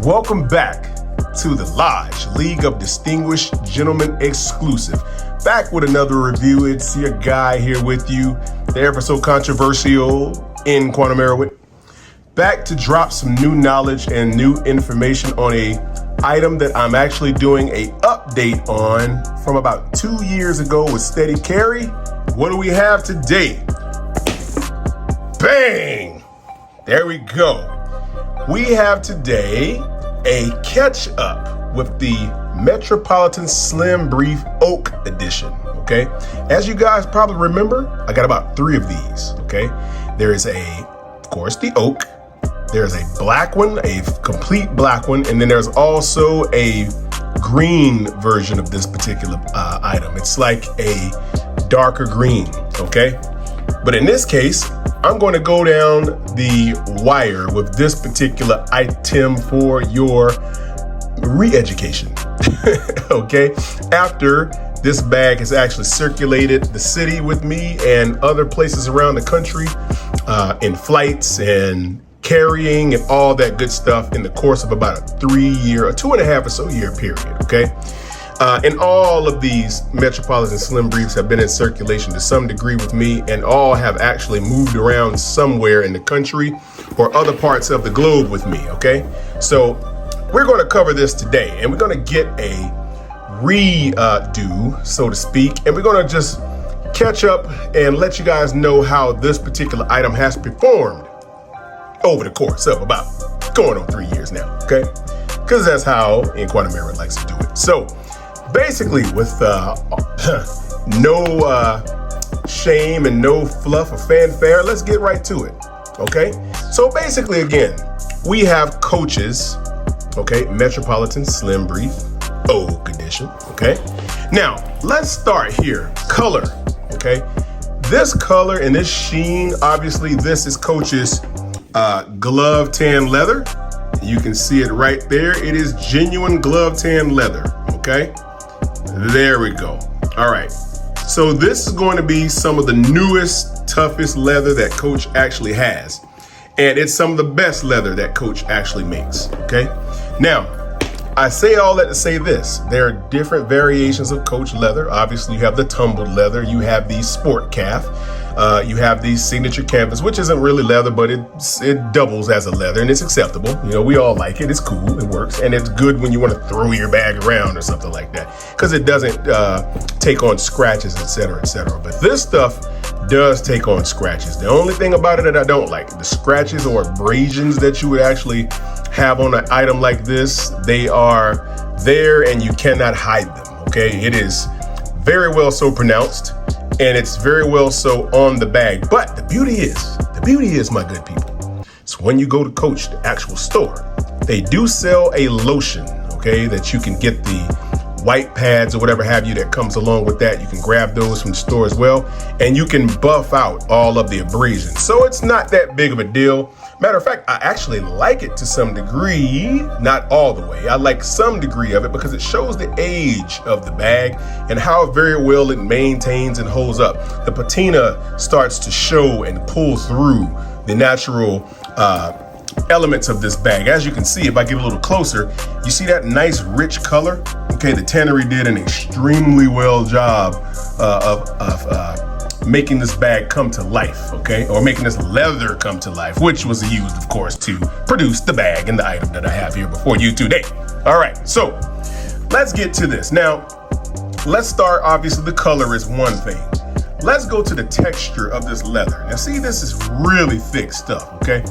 Welcome back to the Lodge League of Distinguished Gentlemen exclusive. Back with another review. It's your guy here with you, the ever so controversial in Quantum Erowit. Back to drop some new knowledge and new information on a item that I'm actually doing a update on from about 2 years ago with Steady Carry. What do we have today? Bang! There we go. We have today a catch up with the Metropolitan Slim Brief Oak Edition, okay? As you guys probably remember, I got about 3 of these, okay? There is of course, the oak. There's a black one, a complete black one, and then there's also a green version of this particular item. It's like a darker green, okay? But in this case, I'm going to go down the wire with this particular item for your re-education, okay? After this bag has actually circulated the city with me and other places around the country in flights and carrying and all that good stuff in the course of about a 2.5 or so year period, okay? And all of these Metropolitan Slim Briefs have been in circulation to some degree with me, and all have actually moved around somewhere in the country or other parts of the globe with me, okay? So we're going to cover this today, and we're going to get a redo, so to speak, and we're going to just catch up and let you guys know how this particular item has performed over the course of about going on 3 years now, okay? Because that's how in Quantum Erowit likes to do it. So basically, with no shame and no fluff or fanfare, let's get right to it, okay? So basically, again, we have Coach's, okay, Metropolitan Slim Brief Oak Edition, okay? Now, let's start here. Color, okay? This color and this sheen, obviously, this is Coach's glove tan leather. You can see it right there. It is genuine glove tan leather, okay? There we go. All right. So this is going to be some of the newest, toughest leather that Coach actually has. And it's some of the best leather that Coach actually makes, okay? Now, I say all that to say this. There are different variations of Coach leather. Obviously, you have the tumbled leather. You have the sport calf. You have the signature canvas, which isn't really leather, but it doubles as a leather, and it's acceptable. You know, we all like it. It's cool. It works. And it's good when you want to throw your bag around or something like that, because it doesn't take on scratches, et cetera, et cetera. But this stuff does take on scratches. The only thing about it that I don't like, the scratches or abrasions that you would actually have on an item like this, they are there and you cannot hide them, okay? It is very well so pronounced, and it's very well so on the bag. But the beauty is, my good people, so when you go to Coach, the actual store, they do sell a lotion, okay, that you can get the white pads or whatever have you that comes along with that. You can grab those from the store as well, and you can buff out all of the abrasions. So it's not that big of a deal. Matter of fact, I actually like it to some degree, not all the way. I like some degree of it because it shows the age of the bag and how very well it maintains and holds up. The patina starts to show and pull through the natural elements of this bag. As you can see, if I get a little closer, you see that nice rich color? Okay, the tannery did an extremely well job of making this bag come to life, okay? Or making this leather come to life, which was used, of course, to produce the bag and the item that I have here before you today. All right, so let's get to this. Now, let's start, obviously, the color is one thing. Let's go to the texture of this leather. Now, see, this is really thick stuff, okay?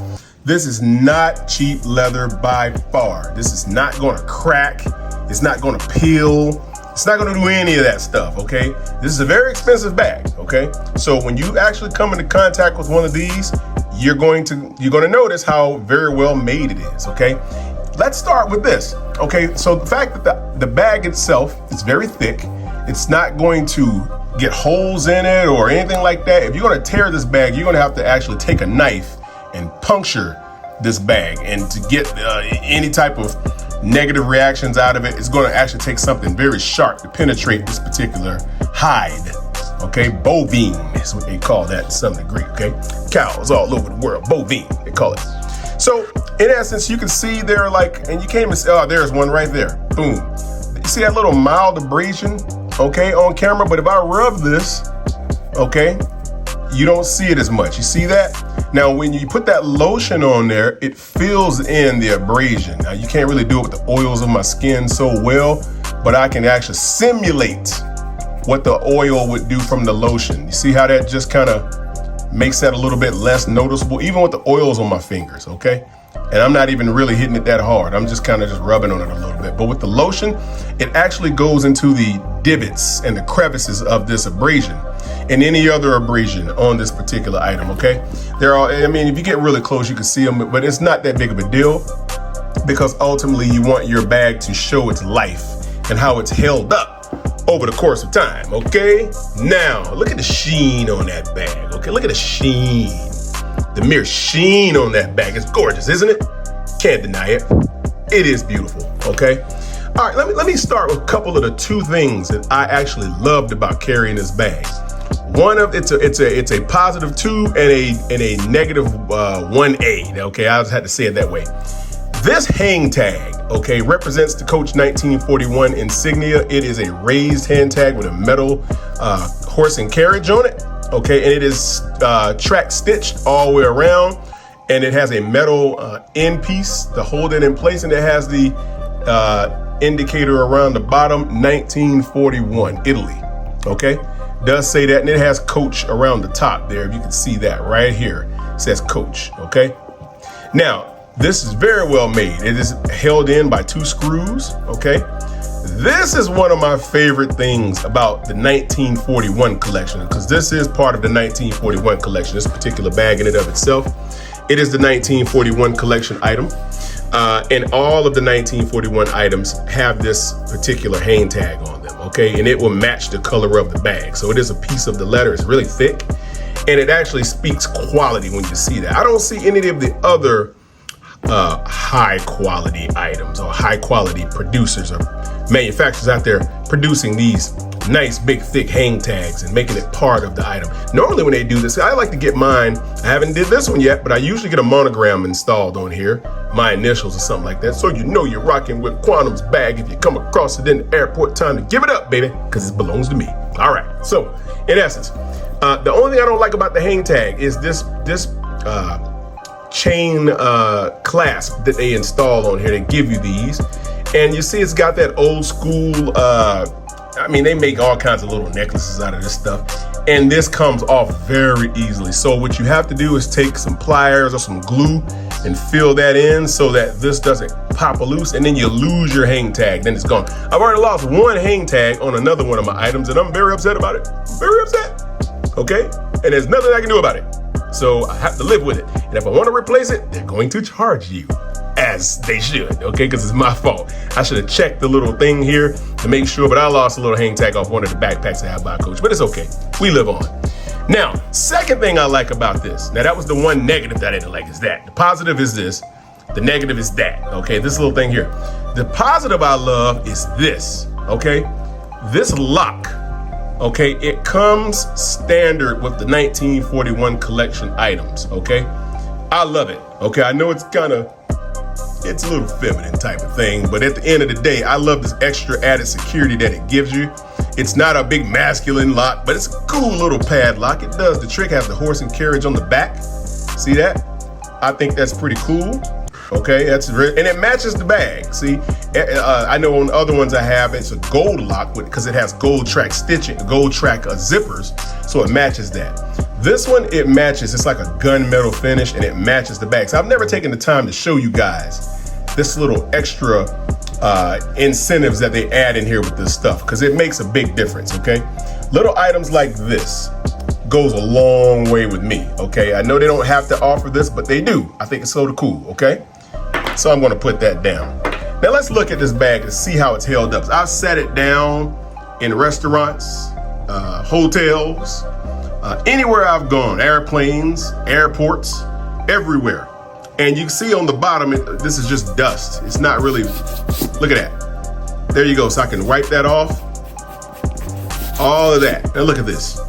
This is not cheap leather by far. This is not gonna crack. It's not gonna peel. It's not gonna do any of that stuff, okay? This is a very expensive bag, okay? So when you actually come into contact with one of these, you're going to notice how very well made it is, okay? Let's start with this, okay? So the fact that the bag itself is very thick, it's not going to get holes in it or anything like that. If you're gonna tear this bag, you're gonna have to actually take a knife and puncture this bag, and to get any type of negative reactions out of it, it's going to actually take something very sharp to penetrate this particular hide, okay? Bovine is what they call that to some degree, okay? Cows all over the world, bovine, they call it. So in essence, you can see there like, and you can't even see, oh, there's one right there. Boom. You see that little mild abrasion, okay, on camera? But if I rub this, okay, you don't see it as much. You see that? Now, when you put that lotion on there, it fills in the abrasion. Now, you can't really do it with the oils of my skin so well, but I can actually simulate what the oil would do from the lotion. You see how that just kind of makes that a little bit less noticeable, even with the oils on my fingers, okay? And I'm not even really hitting it that hard. I'm just kind of just rubbing on it a little bit. But with the lotion, it actually goes into the divots and the crevices of this abrasion and any other abrasion on this particular item, okay? There are, I mean, if you get really close, you can see them, but it's not that big of a deal because ultimately you want your bag to show its life and how it's held up over the course of time, okay? Now, look at the sheen on that bag, okay? Look at the sheen. The mere sheen on that bag is gorgeous, isn't it? Can't deny it. It is beautiful, okay? All right, let me start with a couple of the two things that I actually loved about carrying this bag. One of it's a positive 2 and a negative 1A. Okay, I just had to say it that way. This hang tag, okay, represents the Coach 1941 insignia. It is a raised hand tag with a metal horse and carriage on it. Okay, and it is track stitched all the way around, and it has a metal end piece to hold it in place, and it has the indicator around the bottom, 1941, Italy. Okay, does say that, and it has Coach around the top there. If you can see that right here, it says Coach. Okay, now this is very well made. It is held in by 2 screws. Okay. This is one of my favorite things about the 1941 collection, because this is part of the 1941 collection, this particular bag in and of itself. It is the 1941 collection item, and all of the 1941 items have this particular hang tag on them, okay? And it will match the color of the bag. So it is a piece of the leather, it's really thick, and it actually speaks quality when you see that. I don't see any of the other high quality items or high quality producers or manufacturers out there producing these nice big thick hang tags and making it part of the item. Normally when they do this, I like to get mine, I haven't did this one yet, but I usually get a monogram installed on here, my initials or something like that, so you know you're rocking with Quantum's bag. If you come across it in the airport, time to give it up, baby, because it belongs to me. All right, so in essence, the only thing I don't like about the hang tag is this chain clasp that they install on here. They give you these, and you see it's got that old school, I mean, they make all kinds of little necklaces out of this stuff, and this comes off very easily. So what you have to do is take some pliers or some glue and fill that in so that this doesn't pop loose, and then you lose your hang tag, then it's gone. I've already lost one hang tag on another one of my items, and I'm very upset about it. Very upset, okay? And there's nothing I can do about it. So I have to live with it. And if I want to replace it, they're going to charge you, as they should, okay? Because it's my fault. I should have checked the little thing here to make sure, but I lost a little hang tag off one of the backpacks I have by Coach, but it's okay. We live on. Now, second thing I like about this, now that was the one negative that I didn't like, is that. The positive is this, the negative is that, okay? This little thing here. The positive I love is this, okay? This lock, okay, it comes standard with the 1941 collection items, okay? I love it, okay? I know it's it's a little feminine type of thing, but at the end of the day, I love this extra added security that it gives you. It's not a big masculine lock, but it's a cool little padlock. It does the trick, has the horse and carriage on the back. See that? I think that's pretty cool. Okay, and it matches the bag. See, I know on other ones I have, it's a gold lock because it has gold track stitching, gold track zippers, so it matches that. This one, it matches, it's like a gunmetal finish, and it matches the bag. So I've never taken the time to show you guys this little extra incentives that they add in here with this stuff, because it makes a big difference, okay? Little items like this goes a long way with me, okay? I know they don't have to offer this, but they do. I think it's sort of cool, okay? So I'm gonna put that down. Now let's look at this bag and see how it's held up. I've set it down in restaurants, hotels, anywhere I've gone, airplanes, airports, everywhere. And you can see on the bottom, this is just dust. It's not really, look at that. There you go, so I can wipe that off. All of that, now look at this.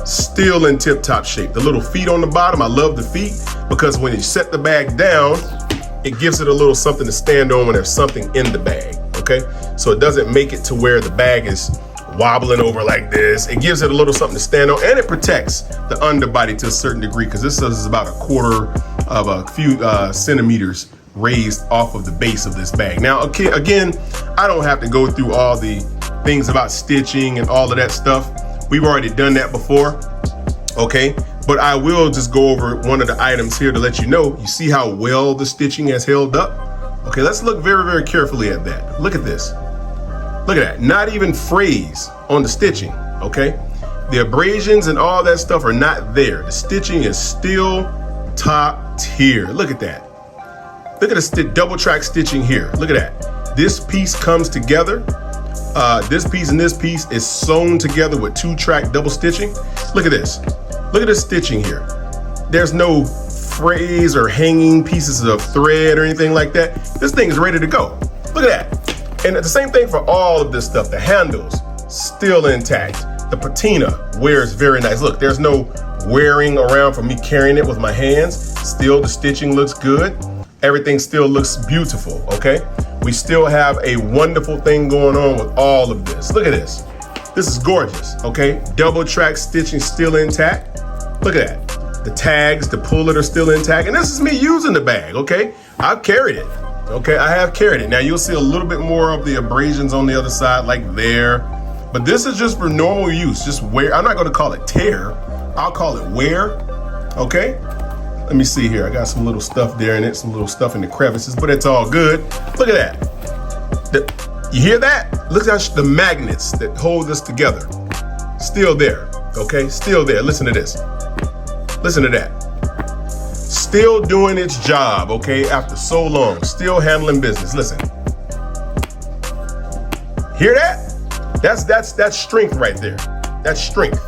Still in tip-top shape. The little feet on the bottom, I love the feet, because when you set the bag down, it gives it a little something to stand on when there's something in the bag, okay? So it doesn't make it to where the bag is wobbling over like this. It gives it a little something to stand on, and it protects the underbody to a certain degree, because this is about a quarter of a few centimeters raised off of the base of this bag. Now, okay, again, I don't have to go through all the things about stitching and all of that stuff. We've already done that before, okay? But I will just go over one of the items here to let you know. You see how well the stitching has held up? Okay, let's look very, very carefully at that. Look at this. Look at that, not even frays on the stitching, okay? The abrasions and all that stuff are not there. The stitching is still top tier. Look at that. Look at the double track stitching here. Look at that. This piece comes together. This piece and this piece is sewn together with 2-track double stitching. Look at this. Look at the stitching here. There's no frays or hanging pieces of thread or anything like that. This thing is ready to go. Look at that. And the same thing for all of this stuff. The handles, still intact. The patina wears very nice. Look, there's no wearing around from me carrying it with my hands. Still, the stitching looks good. Everything still looks beautiful, okay? We still have a wonderful thing going on with all of this. Look at this. This is gorgeous, okay? Double track stitching still intact. Look at that. The tags, the pullet are still intact. And this is me using the bag, okay? I've carried it. Okay, I have carried it. Now you'll see a little bit more of the abrasions on the other side, like there. But this is just for normal use, just wear. I'm not gonna call it tear, I'll call it wear, okay? Let me see here, I got some little stuff there in it, some little stuff in the crevices, but it's all good. Look at that. You hear that? Look at the magnets that hold this together. Still there, okay? Still there, listen to this. Listen to that. Still doing its job, okay, after so long, still handling business. Listen. Hear that? That's strength right there. That's strength.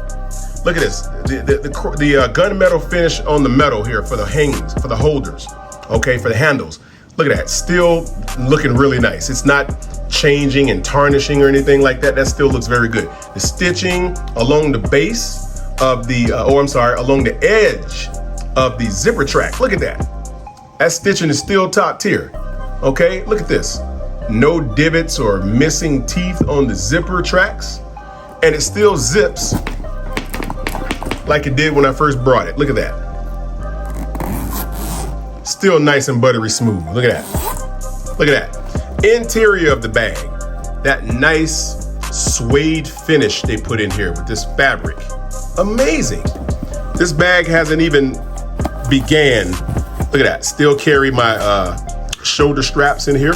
Look at this. The gunmetal finish on the metal here for the hangings, for the holders, okay, for the handles. Look at that. Still looking really nice. It's not changing and tarnishing or anything like that. That still looks very good. The stitching along the base of the, along the edge of the zipper track. Look at that. That stitching is still top tier. Okay, look at this. No divots or missing teeth on the zipper tracks. And it still zips like it did when I first brought it. Look at that. Still nice and buttery smooth. Look at that. Look at that. Interior of the bag. That nice suede finish they put in here with this fabric. Amazing. This bag hasn't even began. Look at that. Still carry my shoulder straps in here,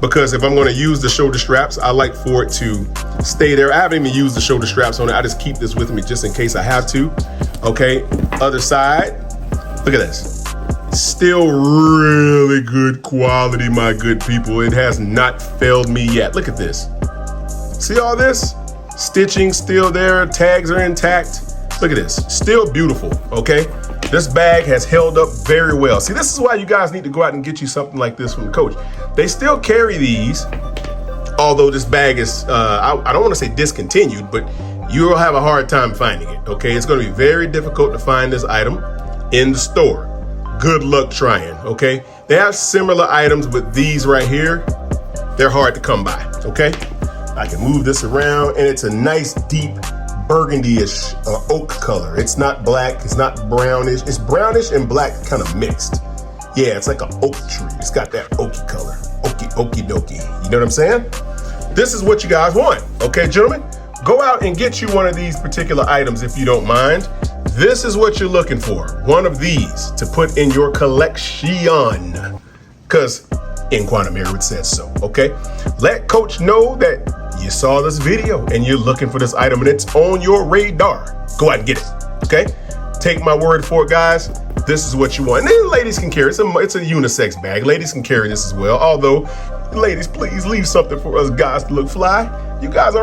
because if I'm going to use the shoulder straps, I like for it to stay there. I haven't even used the shoulder straps on it. I just keep this with me just in case I have to. Okay, other side. Look at this. Still really good quality, my good people. It has not failed me yet. Look at this. See all this? Stitching still there. Tags are intact. Look at this. Still beautiful, okay? This bag has held up very well. See, this is why you guys need to go out and get you something like this from the coach. They still carry these, although this bag is, I don't want to say discontinued, but you'll have a hard time finding it, okay? It's going to be very difficult to find this item in the store. Good luck trying, okay? They have similar items, but these right here, they're hard to come by, okay? I can move this around, and it's a nice, deep, burgundy-ish oak color. It's not black, it's not brownish. It's brownish and black kind of mixed. Yeah, it's like an oak tree. It's got that oaky color. Okie dokie. You know what I'm saying? This is what you guys want, okay, gentlemen? Go out and get you one of these particular items if you don't mind. This is what you're looking for. One of these to put in your collection. Because in Quantum Era it says so, okay? Let Coach know that you saw this video and you're looking for this item and it's on your radar. Go out and get it, okay? Take my word for it, guys. This is what you want. And then ladies can carry it. It's a unisex bag. Ladies can carry this as well. Although, ladies, please leave something for us guys to look fly. You ladies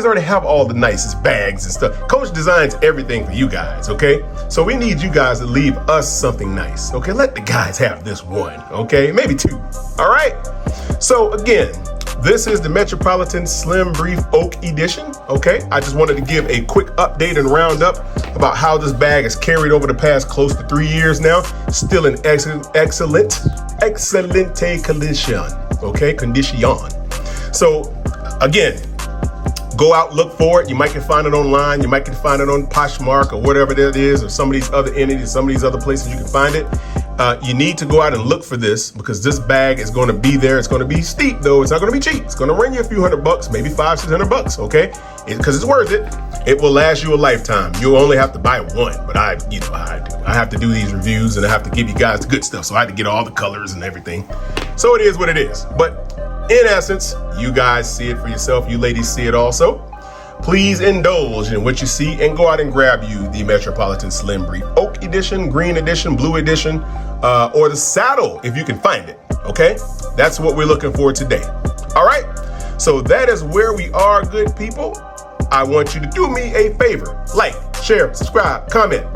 already have all the nicest bags and stuff. Coach designs everything for you guys, okay? So we need you guys to leave us something nice, okay? Let the guys have this one, okay? Maybe two, all right? So again, this is the Metropolitan Slim Brief Oak Edition, okay? I just wanted to give a quick update and roundup about how this bag has carried over the past close to 3 years now. Still in excellent condition, okay? Condition. So, again, go out, look for it. You might can find it online. You might can find it on Poshmark or whatever that is, or some of these other entities, some of these other places you can find it. You need to go out and look for this because this bag is going to be there. It's going to be steep though. It's not going to be cheap. It's going to run you a few $100, maybe $500-600, okay? Because it's worth it. It will last you a lifetime. You'll only have to buy one, but I have to do these reviews and I have to give you guys the good stuff. So I had to get all the colors and everything. So it is what it is. But in essence, you guys see it for yourself. You ladies see it also. Please indulge in what you see and go out and grab you the Metropolitan Slim Brief Oak Edition, Green Edition, Blue Edition, or the saddle if you can find it, okay? That's what we're looking for today. All right, so that is where we are, good people. I want you to do me a favor. Like, share, subscribe, comment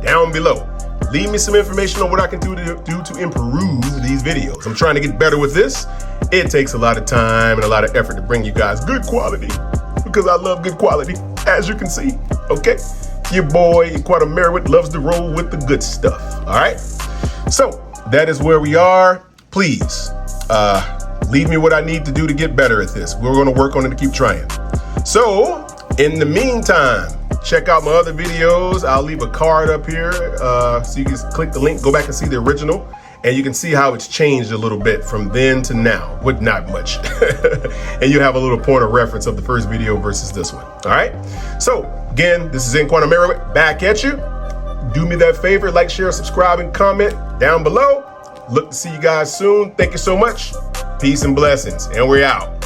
down below. Leave me some information on what I can do to improve these videos. I'm trying to get better with this. It takes a lot of time and a lot of effort to bring you guys good quality because I love good quality, as you can see, okay? Your boy, Quantum Merritt, loves to roll with the good stuff, all right? So that is where we are. Please leave me what I need to do to get better at this. We're gonna work on it to keep trying. So in the meantime, check out my other videos. I'll leave a card up here so you can click the link, go back and see the original, and you can see how it's changed a little bit from then to now, but not much. And you have a little point of reference of the first video versus this one, all right? So again, this is Quantum Merritt, back at you. Do me that favor, like, share, subscribe, and comment down below. Look to see you guys soon. Thank you so much. Peace and blessings, and we're out.